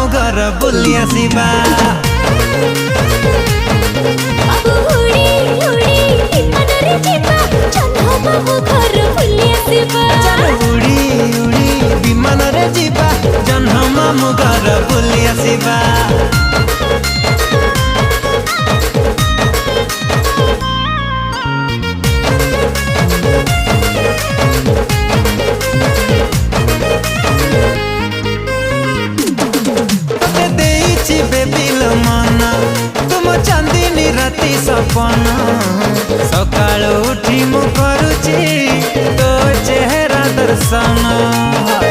मामू घर बुली आसिबा। उड़ी उड़ी विमान रे जीवा जन्ह मामू घर बुली आसिबा। तुम चांदनी राति सपना सकाल उठी मु करुची तो चेहरा दर्शन।